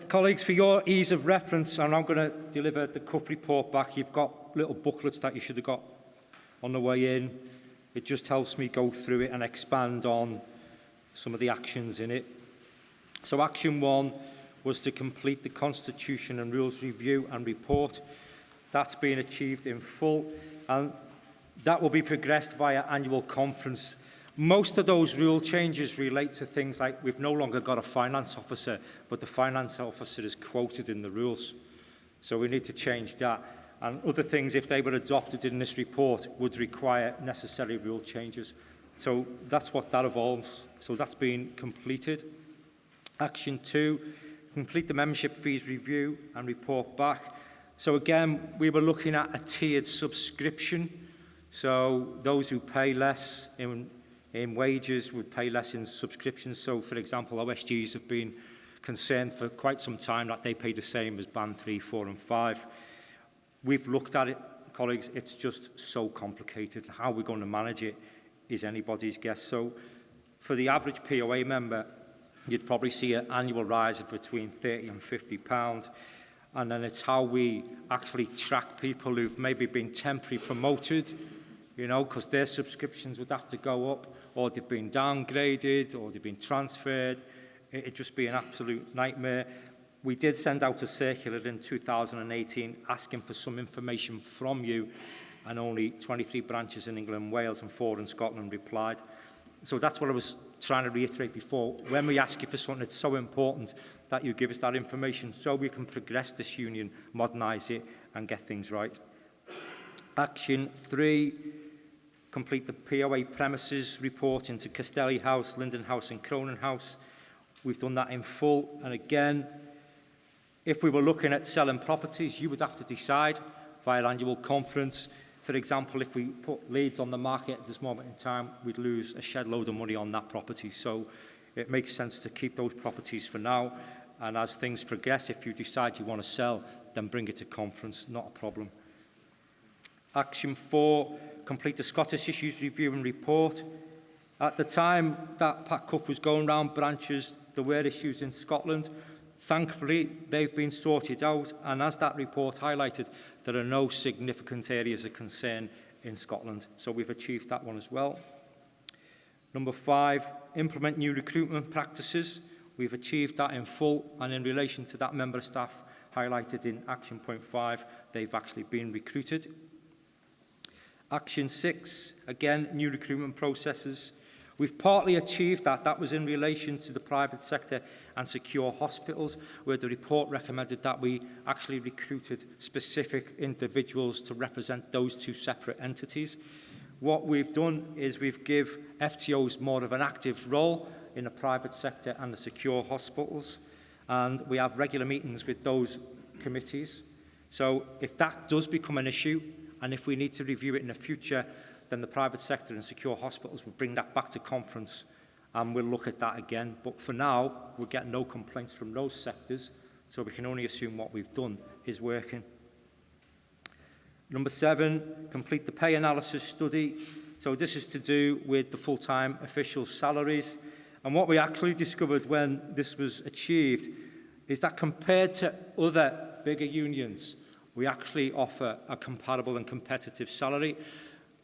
Colleagues, for your ease of reference, I'm now going to deliver the Cuffe Report back. You've got little booklets that you should have got on the way in. It just helps me go through it and expand on some of the actions in it. So action 1 was to complete the Constitution and Rules Review and Report. That's been achieved in full, and that will be progressed via annual conference. Most of those rule changes relate to things like we've no longer got a finance officer, but the finance officer is quoted in the rules. So we need to change that. And other things, if they were adopted in this report, would require necessary rule changes. So that's what that involves. So that's been completed. Action 2, complete the membership fees review and report back. So again, we were looking at a tiered subscription. So those who pay less in wages would pay less in subscriptions. So, for example, OSGs have been concerned for quite some time that they pay the same as Band 3, 4 and 5. We've looked at it, colleagues, it's just so complicated. How we're going to manage it is anybody's guess. So, for the average POA member, you'd probably see an annual rise of between £30 and £50. And then it's how we actually track people who've maybe been temporarily promoted, you know, because their subscriptions would have to go up, or they've been downgraded, or they've been transferred. It'd just be an absolute nightmare. We did send out a circular in 2018 asking for some information from you, and only 23 branches in England and Wales and 4 in Scotland replied. So that's what I was trying to reiterate before. When we ask you for something, it's so important that you give us that information so we can progress this union, modernise it, and get things right. Action 3, complete the POA premises report into Castelli House, Linden House and Cronin House. We've done that in full. And again, if we were looking at selling properties, you would have to decide via annual conference. For example, if we put Leeds on the market at this moment in time, we'd lose a shed load of money on that property. So it makes sense to keep those properties for now. And as things progress, if you decide you want to sell, then bring it to conference, not a problem. Action 4, complete the Scottish Issues Review and Report. At the time that Pat Cuffe was going around branches, there were issues in Scotland. Thankfully, they've been sorted out, and as that report highlighted, there are no significant areas of concern in Scotland. So we've achieved that one as well. Number 5, implement new recruitment practices. We've achieved that in full, and in relation to that member of staff highlighted in Action Point 5, they've actually been recruited. Action 6, again, new recruitment processes. We've partly achieved that. That was in relation to the private sector and secure hospitals, where the report recommended that we actually recruited specific individuals to represent those two separate entities. What we've done is we've give FTOs more of an active role in the private sector and the secure hospitals, and we have regular meetings with those committees. So if that does become an issue, and if we need to review it in the future, then the private sector and secure hospitals will bring that back to conference and we'll look at that again. But for now, we're getting no complaints from those sectors, so we can only assume what we've done is working. Number 7, complete the pay analysis study. So this is to do with the full-time official salaries. And what we actually discovered when this was achieved is that compared to other bigger unions, we actually offer a comparable and competitive salary.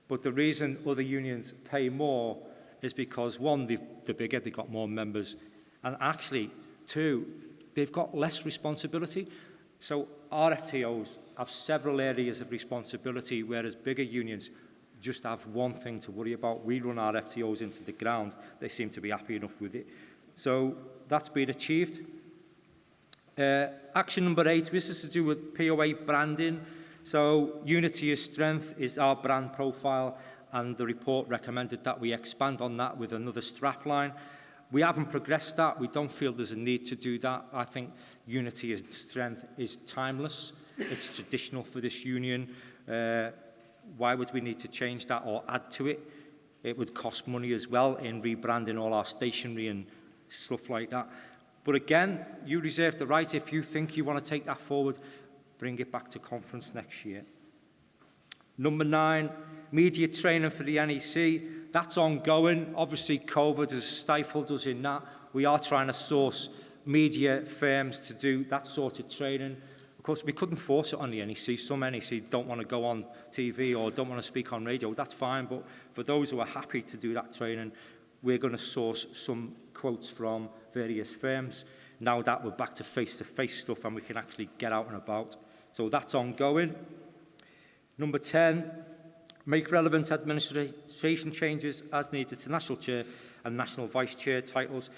But the reason other unions pay more is because, 1, they're bigger, they've got more members, and actually, 2, they've got less responsibility. So our FTOs have several areas of responsibility, whereas bigger unions just have one thing to worry about. We run our FTOs into the ground. They seem to be happy enough with it. So that's been achieved. Action number 8, this is to do with POA branding. So unity is strength is our brand profile, and the report recommended that we expand on that with another strapline. We haven't progressed that. We don't feel there's a need to do that. I think unity is strength is timeless. It's traditional for this union. Why would we need to change that or add to it? It would cost money as well in rebranding all our stationery and stuff like that. But again, you reserve the right, if you think you want to take that forward, bring it back to conference next year. Number 9, media training for the NEC. That's ongoing. Obviously, COVID has stifled us in that. We are trying to source media firms to do that sort of training. Of course, we couldn't force it on the NEC. Some NEC don't want to go on TV or don't want to speak on radio. That's fine, but for those who are happy to do that training, we're going to source some quotes from various firms. Now that we're back to face-to-face stuff and we can actually get out and about. So that's ongoing. Number 10, make relevant administration changes as needed to National Chair and National Vice Chair titles.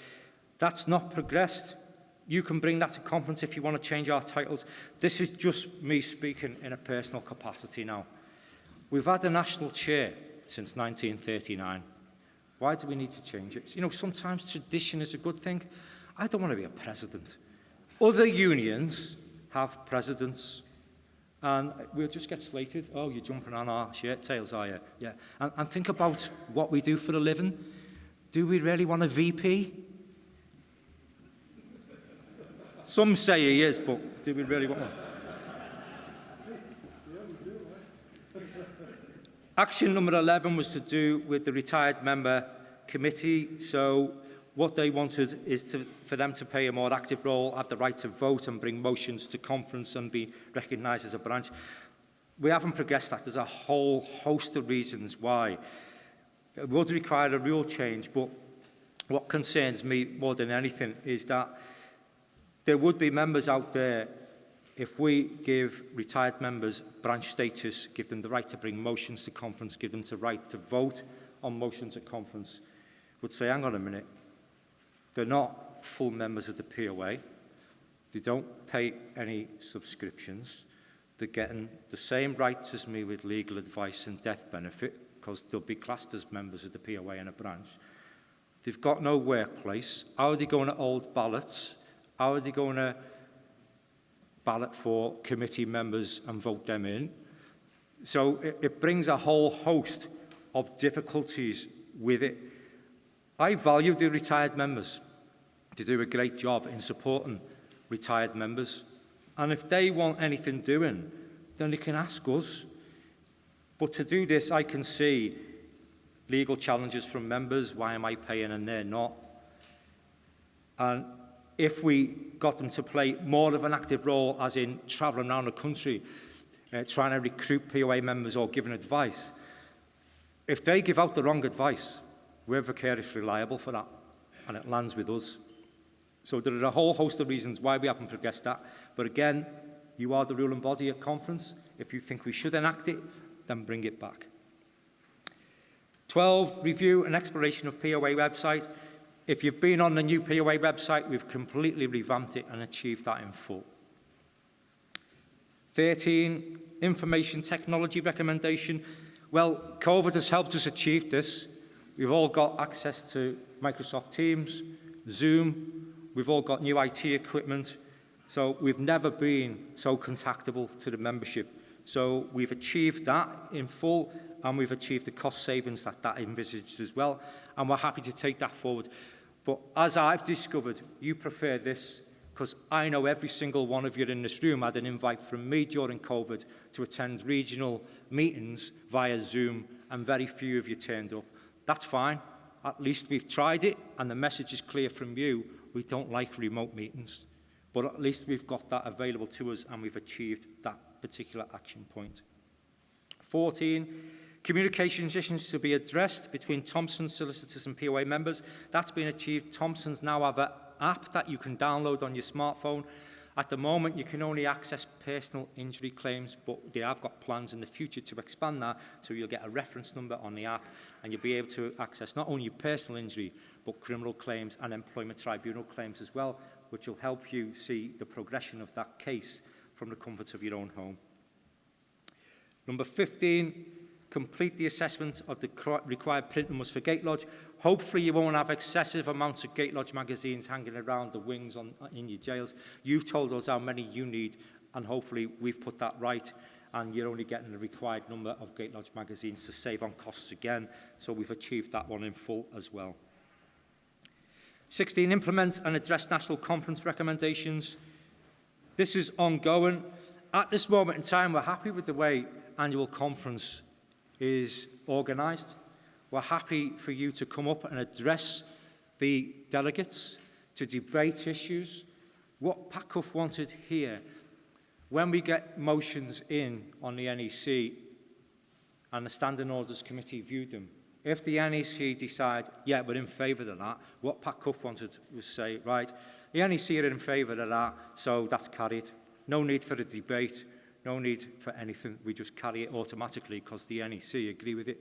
That's not progressed. You can bring that to conference if you want to change our titles. This is just me speaking in a personal capacity now. We've had a National Chair since 1939. Why do we need to change it? You know, sometimes tradition is a good thing. I don't want to be a president. Other unions have presidents, and we'll just get slated. Oh, you're jumping on our shirt tails, are you? Yeah. And think about what we do for a living. Do we really want a VP? Some say he is, but do we really want one? Action number 11 was to do with the retired member committee. So what they wanted is for them to play a more active role, have the right to vote and bring motions to conference and be recognised as a branch. We haven't progressed that. There's a whole host of reasons why. It would require a rule change, but what concerns me more than anything is that there would be members out there, if we give retired members branch status, give them the right to bring motions to conference, give them the right to vote on motions at conference, would say, hang on a minute, they're not full members of the POA, they don't pay any subscriptions, they're getting the same rights as me with legal advice and death benefit, because they'll be classed as members of the POA in a branch. They've got no workplace. How are they going to hold ballots? How are they going to ballot for committee members and vote them in? So it brings a whole host of difficulties with it. I value the retired members. They do a great job in supporting retired members. And if they want anything doing, then they can ask us. But to do this, I can see legal challenges from members. Why am I paying and they're not? And if we got them to play more of an active role, as in travelling around the country, trying to recruit POA members or giving advice, if they give out the wrong advice, we're vicariously liable for that, and it lands with us. So there are a whole host of reasons why we haven't progressed that. But again, you are the ruling body at conference. If you think we should enact it, then bring it back. 12, review and exploration of POA website. If you've been on the new POA website, we've completely revamped it and achieved that in full. 13, information technology recommendation. Well, COVID has helped us achieve this. We've all got access to Microsoft Teams, Zoom. We've all got new IT equipment. So we've never been so contactable to the membership. So we've achieved that in full, and we've achieved the cost savings that envisaged as well. And we're happy to take that forward. But as I've discovered, you prefer this, because I know every single one of you in this room had an invite from me during COVID to attend regional meetings via Zoom, and very few of you turned up. That's fine. At least we've tried it, and the message is clear from you. We don't like remote meetings. But at least we've got that available to us, and we've achieved that particular action point. 14, communications issues to be addressed between Thompson's solicitors and POA members. That's been achieved. Thompson's now have an app that you can download on your smartphone. At the moment, you can only access personal injury claims, but they have got plans in the future to expand that, so you'll get a reference number on the app, and you'll be able to access not only your personal injury, but criminal claims and employment tribunal claims as well, which will help you see the progression of that case from the comfort of your own home. Number 15, complete the assessment of the required print numbers for Gate Lodge. Hopefully you won't have excessive amounts of Gate Lodge magazines hanging around the wings in your jails. You've told us how many you need, and hopefully we've put that right, and you're only getting the required number of Gate Lodge magazines to save on costs again. So we've achieved that one in full as well. 16, implement and address national conference recommendations. This is ongoing. At this moment in time, we're happy with the way annual conference is organised. We're happy for you to come up and address the delegates, to debate issues. What Pat Cuffe wanted here, when we get motions in on the NEC and the Standing Orders Committee viewed them, if the NEC decide, yeah, we're in favour of that, what Pat Cuffe wanted was say, right, the NEC are in favour of that, so that's carried. No need for a debate, no need for anything. We just carry it automatically because the NEC agree with it.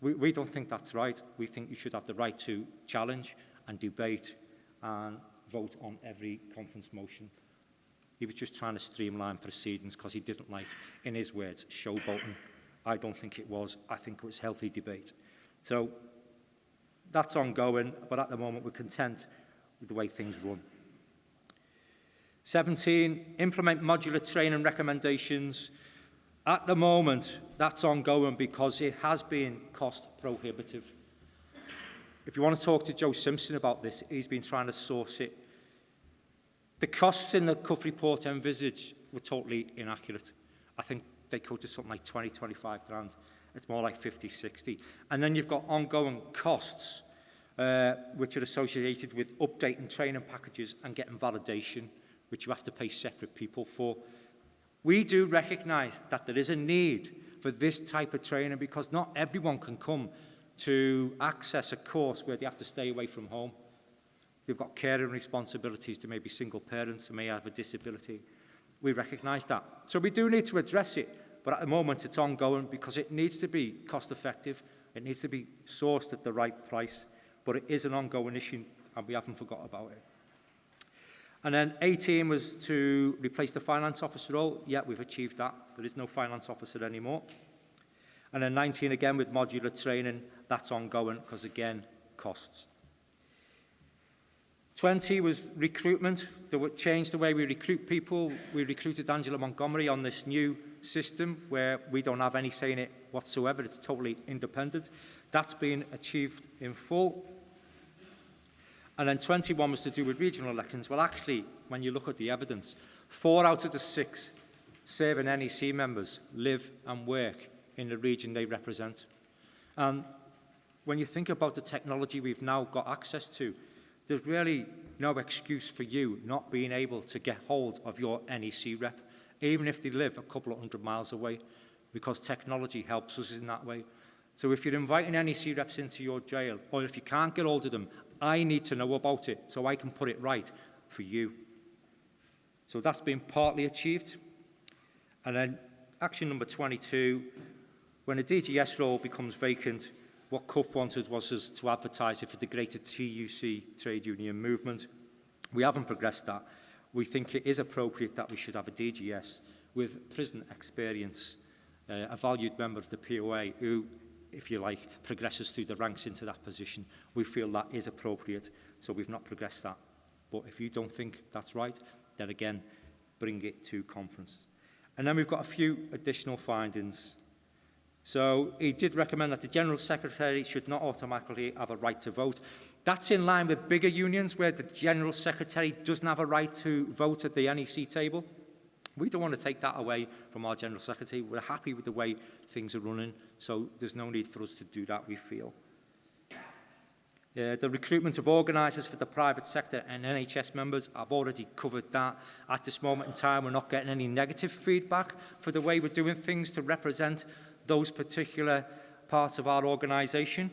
We don't think that's right. We think you should have the right to challenge and debate and vote on every conference motion. He was just trying to streamline proceedings because he didn't like, in his words, showboating. I don't think it was. I think it was healthy debate. So that's ongoing, but at the moment we're content with the way things run. 17, implement modular training recommendations. At the moment, that's ongoing because it has been cost prohibitive. If you want to talk to Joe Simpson about this, he's been trying to source it. The costs in the Cuffe Report envisaged were totally inaccurate. I think they quoted something like 20, 25 grand. It's more like 50, 60. And then you've got ongoing costs, which are associated with updating training packages and getting validation, which you have to pay separate people for. We do recognise that there is a need for this type of training because not everyone can come to access a course where they have to stay away from home. They've got caring responsibilities to maybe single parents who may have a disability. We recognise that. So we do need to address it, but at the moment it's ongoing because it needs to be cost effective, it needs to be sourced at the right price, but it is an ongoing issue and we haven't forgot about it. And then 18 was to replace the finance officer role. Yeah, we've achieved that. There is no finance officer anymore. And then 19 again with modular training, that's ongoing because again, costs. 20 was recruitment. They would change the way we recruit people. We recruited Angela Montgomery on this new system where we don't have any say in it whatsoever. It's totally independent. That's been achieved in full. And then 21 was to do with regional elections. Well, actually, when you look at the evidence, 4 out of the 6 serving NEC members live and work in the region they represent. And when you think about the technology we've now got access to, there's really no excuse for you not being able to get hold of your NEC rep, even if they live a couple of 100 miles away, because technology helps us in that way. So if you're inviting NEC reps into your jail, or if you can't get hold of them, I need to know about it so I can put it right for you. So that's been partly achieved. And then action number 22, when a DGS role becomes vacant, what Cuffe wanted was us to advertise it for the greater TUC trade union movement. We haven't progressed that. We think it is appropriate that we should have a DGS with prison experience, a valued member of the POA who, if you like, progresses through the ranks into that position. We feel that is appropriate, so we've not progressed that. But if you don't think that's right, then again, bring it to conference. And then we've got a few additional findings. So he did recommend that the General Secretary should not automatically have a right to vote. That's in line with bigger unions where the General Secretary doesn't have a right to vote at the NEC table. We don't want to take that away from our General Secretary. We're happy with the way things are running, so there's no need for us to do that, we feel. The recruitment of organisers for the private sector and NHS members, I've already covered that. At this moment in time, we're not getting any negative feedback for the way we're doing things to represent those particular parts of our organisation.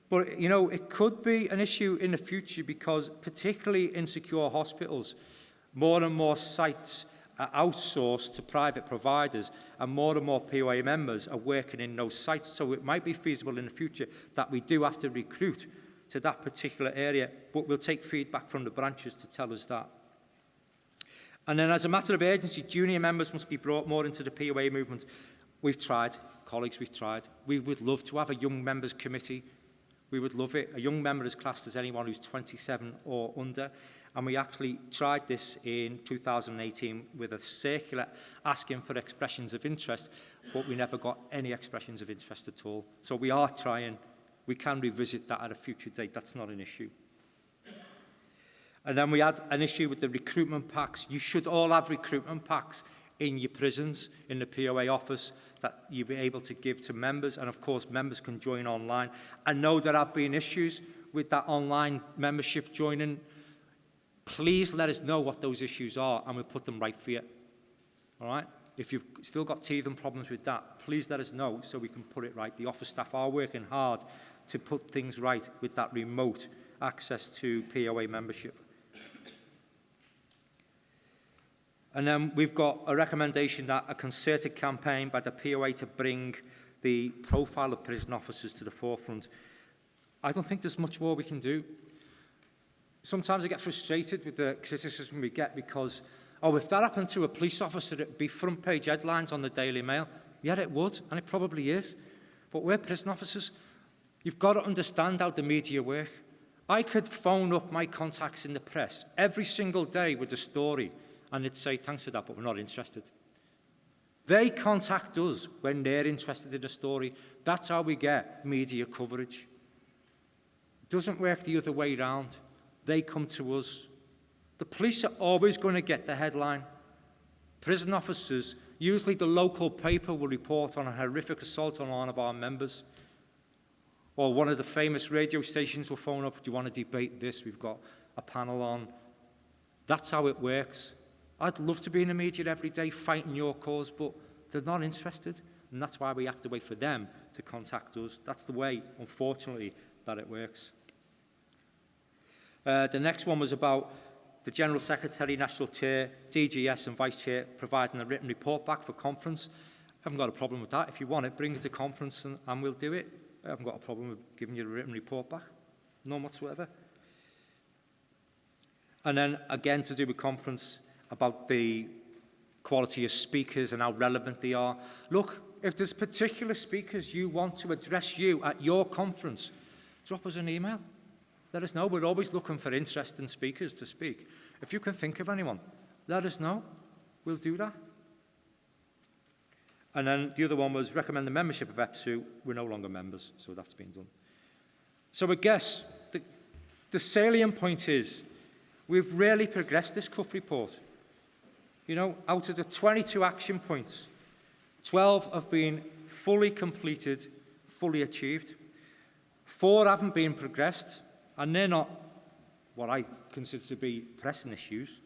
But, you know, it could be an issue in the future because particularly in secure hospitals, more and more sites are outsourced to private providers and more POA members are working in those sites. So it might be feasible in the future that we do have to recruit to that particular area, but we'll take feedback from the branches to tell us that. And then as a matter of urgency, junior members must be brought more into the POA movement. We've tried, colleagues, we've tried. We would love to have a young members committee. We would love it. A young member is classed as anyone who's 27 or under. And we actually tried this in 2018 with a circular asking for expressions of interest, but we never got any expressions of interest at all. So we are trying. We can revisit that at a future date. That's not an issue. And then we had an issue with the recruitment packs. You should all have recruitment packs in your prisons, in the POA office, that you'll be able to give to members. And of course, members can join online. I know there have been issues with that online membership joining. Please let us know what those issues are and we'll put them right for you. All right? If you've still got teething problems with that, please let us know so we can put it right. The office staff are working hard to put things right with that remote access to POA membership. And then we've got a recommendation that a concerted campaign by the POA to bring the profile of prison officers to the forefront. I don't think there's much more we can do. Sometimes I get frustrated with the criticism we get because, oh, if that happened to a police officer, it'd be front page headlines on the Daily Mail. Yeah, it would, and it probably is. But we're prison officers. You've got to understand how the media work. I could phone up my contacts in the press every single day with a story, and they'd say, thanks for that, but we're not interested. They contact us when they're interested in a story. That's how we get media coverage. It doesn't work the other way around. They come to us. The police are always going to get the headline. Prison officers, usually the local paper will report on a horrific assault on one of our members. Or one of the famous radio stations will phone up, do you want to debate this? We've got a panel on. That's how it works. I'd love to be in the media every day fighting your cause, but they're not interested. And that's why we have to wait for them to contact us. That's the way, unfortunately, that it works. The next one was about the General Secretary, National Chair, DGS and Vice Chair providing a written report back for conference. I haven't got a problem with that. If you want it, bring it to conference and we'll do it. I haven't got a problem with giving you a written report back. None whatsoever. And then, again, to do with conference, about the quality of speakers and how relevant they are. Look, if there's particular speakers you want to address you at your conference, drop us an email. Let us know. We're always looking for interesting speakers to speak. If you can think of anyone, let us know. We'll do that. And then the other one was recommend the membership of EPSU. We're no longer members, so that's been done. So I guess the salient point is we've really progressed this Cuffe Report. You know, out of the 22 action points, 12 have been fully completed, fully achieved. 4 haven't been progressed, and they're not what I consider to be pressing issues.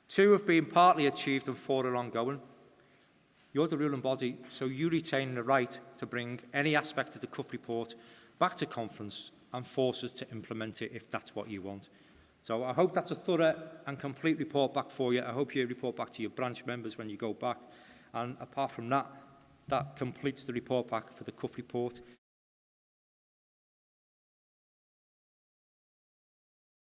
2 have been partly achieved and 4 are ongoing. You're the ruling body, so you retain the right to bring any aspect of the Cuffe Report back to conference and force us to implement it if that's what you want. So I hope that's a thorough and complete report back for you. I hope you report back to your branch members when you go back. And apart from that, that completes the report back for the Cuffe Report.